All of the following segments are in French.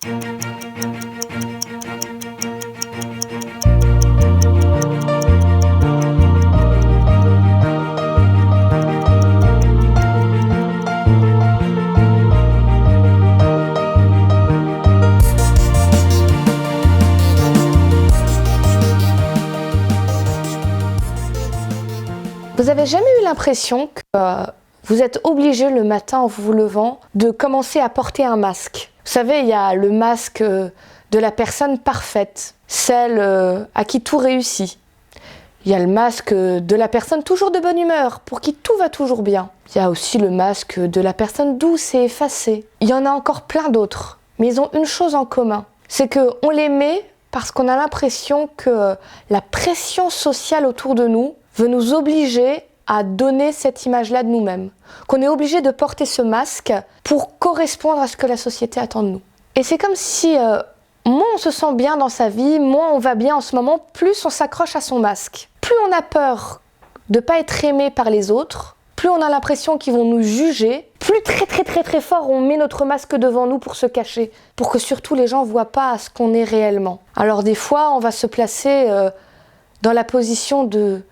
Vous avez jamais eu l'impression que vous êtes obligé le matin en vous levant de commencer à porter un masque? Vous savez, il y a le masque de la personne parfaite, celle à qui tout réussit. Il y a le masque de la personne toujours de bonne humeur, pour qui tout va toujours bien. Il y a aussi le masque de la personne douce et effacée. Il y en a encore plein d'autres, mais ils ont une chose en commun, c'est qu'on les met parce qu'on a l'impression que la pression sociale autour de nous veut nous obliger à donner cette image-là de nous-mêmes. Qu'on est obligé de porter ce masque pour correspondre à ce que la société attend de nous. Et c'est comme si moins on se sent bien dans sa vie, moins on va bien en ce moment, plus on s'accroche à son masque. Plus on a peur de ne pas être aimé par les autres, plus on a l'impression qu'ils vont nous juger, plus très fort on met notre masque devant nous pour se cacher, pour que surtout les gens ne voient pas ce qu'on est réellement. Alors des fois, on va se placer dans la position de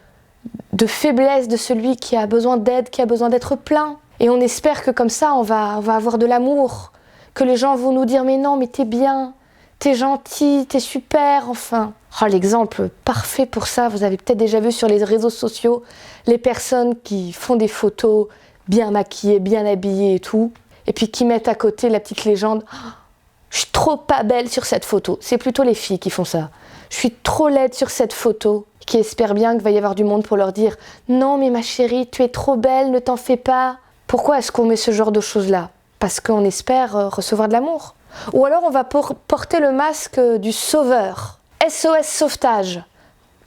faiblesse de celui qui a besoin d'aide, qui a besoin d'être plein. Et on espère que comme ça, on va avoir de l'amour, que les gens vont nous dire « mais non, mais t'es bien, t'es gentil, t'es super, enfin ». Oh, l'exemple parfait pour ça, vous avez peut-être déjà vu sur les réseaux sociaux, les personnes qui font des photos bien maquillées, bien habillées et tout, et puis qui mettent à côté la petite légende oh, « je suis trop pas belle sur cette photo ». C'est plutôt les filles qui font ça. « Je suis trop laide sur cette photo ». Qui espèrent bien qu'il va y avoir du monde pour leur dire « Non mais ma chérie, tu es trop belle, ne t'en fais pas ». Pourquoi est-ce qu'on met ce genre de choses-là? Parce qu'on espère recevoir de l'amour. Ou alors on va porter le masque du sauveur. SOS sauvetage.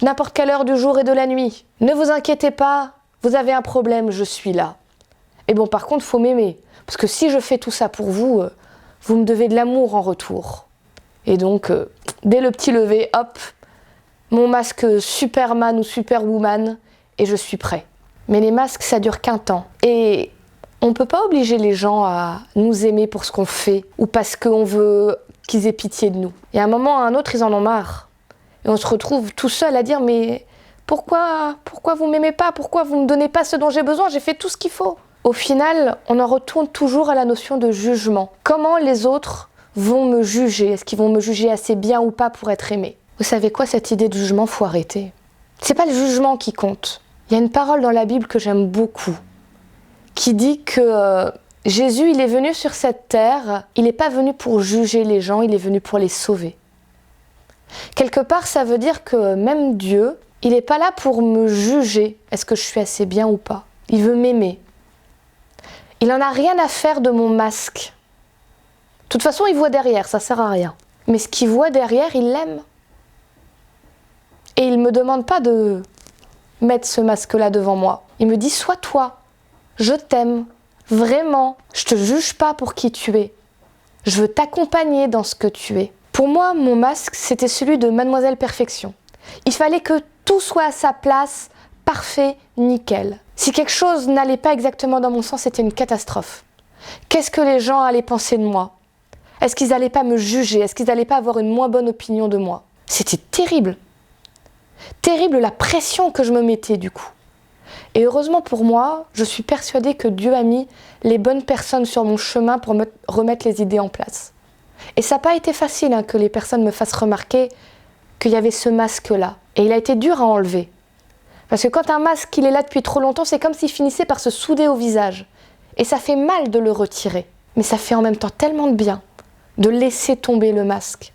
N'importe quelle heure du jour et de la nuit. Ne vous inquiétez pas, vous avez un problème, je suis là. Et bon, par contre, il faut m'aimer. Parce que si je fais tout ça pour vous, vous me devez de l'amour en retour. Et donc, dès le petit lever, hop, mon masque Superman ou Superwoman, et je suis prêt. Mais les masques, ça dure qu'un temps. Et on ne peut pas obliger les gens à nous aimer pour ce qu'on fait, ou parce qu'on veut qu'ils aient pitié de nous. Et à un moment ou à un autre, ils en ont marre. Et on se retrouve tout seul à dire « mais pourquoi vous ne m'aimez pas? Pourquoi vous ne me donnez pas ce dont j'ai besoin? J'ai fait tout ce qu'il faut. » Au final, on en retourne toujours à la notion de jugement. Comment les autres vont me juger? Est-ce qu'ils vont me juger assez bien ou pas pour être aimé? Vous savez quoi, cette idée de jugement, faut arrêter. C'est pas le jugement qui compte. Il y a une parole dans la Bible que j'aime beaucoup, qui dit que Jésus, il est venu sur cette terre, il n'est pas venu pour juger les gens, il est venu pour les sauver. Quelque part, ça veut dire que même Dieu, il n'est pas là pour me juger, est-ce que je suis assez bien ou pas. Il veut m'aimer. Il n'en a rien à faire de mon masque. De toute façon, il voit derrière, ça sert à rien. Mais ce qu'il voit derrière, il l'aime. Et il ne me demande pas de mettre ce masque-là devant moi. Il me dit, sois toi, je t'aime, vraiment, je ne te juge pas pour qui tu es. Je veux t'accompagner dans ce que tu es. Pour moi, mon masque, c'était celui de Mademoiselle Perfection. Il fallait que tout soit à sa place, parfait, nickel. Si quelque chose n'allait pas exactement dans mon sens, c'était une catastrophe. Qu'est-ce que les gens allaient penser de moi? Est-ce qu'ils n'allaient pas me juger? Est-ce qu'ils n'allaient pas avoir une moins bonne opinion de moi? C'était terrible. Terrible la pression que je me mettais du coup. Et heureusement pour moi, je suis persuadée que Dieu a mis les bonnes personnes sur mon chemin pour me remettre les idées en place. Et ça n'a pas été facile que les personnes me fassent remarquer qu'il y avait ce masque-là. Et il a été dur à enlever. Parce que quand un masque il est là depuis trop longtemps, c'est comme s'il finissait par se souder au visage. Et ça fait mal de le retirer. Mais ça fait en même temps tellement de bien de laisser tomber le masque.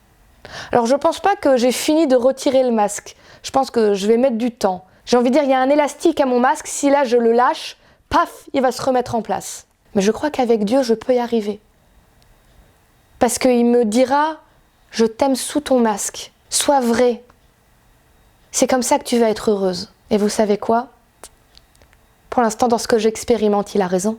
Alors je ne pense pas que j'ai fini de retirer le masque. Je pense que je vais mettre du temps. J'ai envie de dire, il y a un élastique à mon masque, si là je le lâche, paf, il va se remettre en place. Mais je crois qu'avec Dieu, je peux y arriver. Parce qu'il me dira, je t'aime sous ton masque, sois vrai. C'est comme ça que tu vas être heureuse. Et vous savez quoi? Pour l'instant, dans ce que j'expérimente, il a raison.